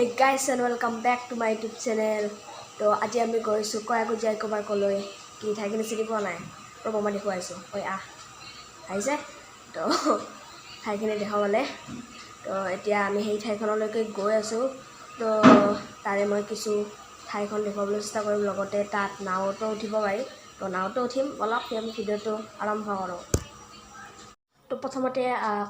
Hey guys and welcome back to my YouTube channel. তো আজি আমি গৈছো কয়াকুজিয়া ইকো পাৰ্কলৈ কি ঠাইখিনি চিনি পোৱা নাই প্ৰমাণ দেখুৱাইছো ঐ আহিছে তো ঠাইখিনি দেখাবলে তো এতিয়া আমি সেই ঠাইখনলৈকে গৈ আছো তো তাৰে মই কিছু ঠাইখন দেখুৱাবলৈ চেষ্টা কৰিম লগতে তাত নাওতো উঠিব পাৰি তো নাওতো উঠিম অলপ আমি ভিডিঅ'টো আৰম্ভ কৰোঁ তো প্ৰথমতে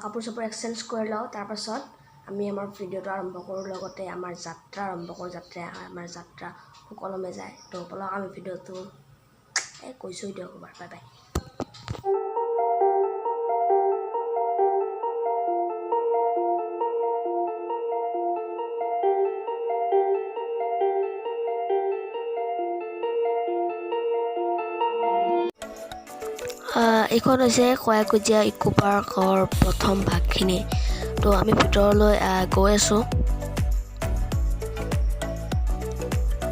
কাপোৰ চাপোৰ এক্সচেঞ্জ কৰি লওঁ তাৰ পাছত আমি আমাৰ ভিডিঅ'টো আৰম্ভ কৰোঁ লগতে আমাৰ যাত্ৰা আৰম্ভ কৰোঁ আমাৰ যাত্ৰা সুকলমে যায় তো বলক আমি ভিডিঅ'টো কৈছোঁ দিয়ক বাই বাই এইখন হৈছে কয়াকুজিয়া ইকো পাৰ্কৰ প্ৰথম ভাগখিনি তো আমি ভিতৰলৈ গৈ আছোঁ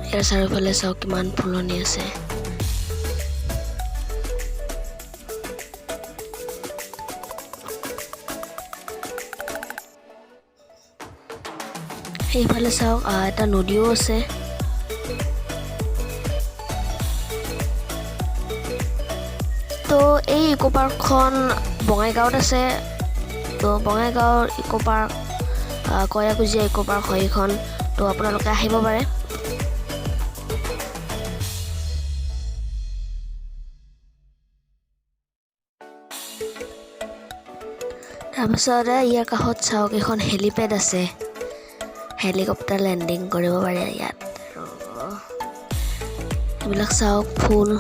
ইয়াৰ চাৰিওফালে চাওক কিমান ফুলনি আছে সেইফালে চাওক এটা নদীও আছে তো এই ইকো পাৰ্কখন বঙাইগাঁৱত আছে তো বঙাইগাঁৱৰ ইকো পাৰ্ক কয়াকুজিয়া ইকো পাৰ্ক হয় এইখন তো আপোনালোকে আহিব পাৰে তাৰপিছত ইয়াৰ কাষত চাওক এখন হেলিপেড আছে হেলিকপ্টাৰ লেণ্ডিং কৰিব পাৰে ইয়াত এইবিলাক চাওক ফুল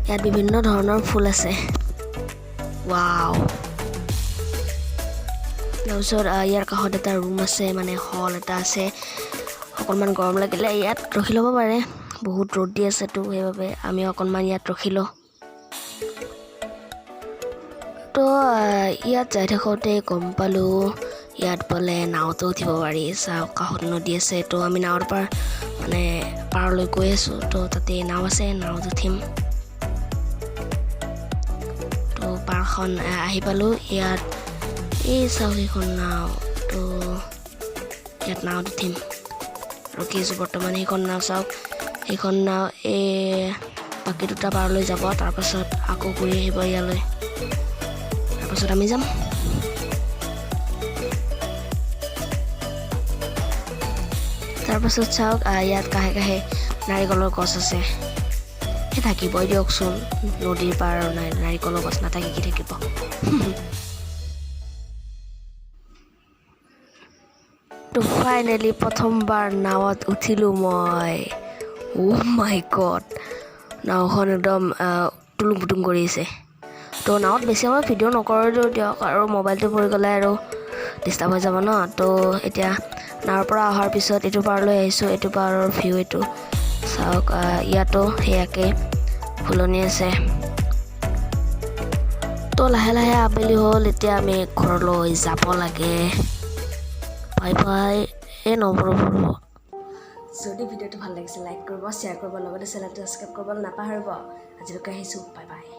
ইয়াত বিভিন্ন ধৰণৰ ফুল আছে ৱাও তাৰপিছত ইয়াৰ কাষত এটা ৰুম আছে মানে হল এটা আছে অকণমান গৰম লাগিলে ইয়াত ৰখি ল'ব পাৰে বহুত ৰ'দ দি আছেতো সেইবাবে আমি অকণমান ইয়াত ৰখিলোঁ তো ইয়াত যাই থাকোঁতে গম পালোঁ ইয়াত বোলে নাওতো উঠিব পাৰি চাওক কাষত নদী আছে তো আমি নাৱৰ মানে পাৰলৈ গৈ আছোঁ তো তাতে নাও আছে নাওত উঠিম তো পাৰখন আহি পালোঁ ইয়াত এই চাওক এইখন নাও তো ইয়াত নাওত উঠিম ৰখি আছোঁ বৰ্তমান সেইখন নাও চাওক সেইখন নাও এই বাকী দুটা পাৰলৈ যাব তাৰপাছত আকৌ ঘূৰি আহিব ইয়ালৈ তাৰপাছত আমি যাম তাৰপাছত চাওক ইয়াত কাষে কাষে নাৰিকলৰ গছ আছে সেই থাকিবই দিয়কচোন নদীৰ পাৰ নাৰিকলৰ গছ নাথাকি কি থাকিব তো ফাইনেলি প্ৰথমবাৰ নাৱত উঠিলোঁ মই মাই গড নাওখন একদম টুলুং পুটুং কৰিছে তো নাৱত বেছি সময় ভিডিঅ' নকৰিলোঁ দিয়ক আৰু মোবাইলটো পৰি গ'লে আৰু ডিষ্টাৰ্ব হৈ যাব ন তো এতিয়া নাৱৰ পৰা অহাৰ পিছত এইটো পাৰলৈ আহিছোঁ এইটো পাৰৰ ভিউ এইটো চাওক ইয়াতো সেয়াকে ফুলনি আছে তো লাহে লাহে আবেলি হ'ল এতিয়া আমি ঘৰলৈ যাব লাগে বাই বাই নবৰব যদি ভিডিঅ'টো ভাল লাগিছে লাইক কৰিব শ্বেয়াৰ কৰিব লগতে চেনেলটো ছাবস্ক্ৰাইব কৰিব নাপাহৰিব আজিলৈকে আহিছোঁ বাই বাই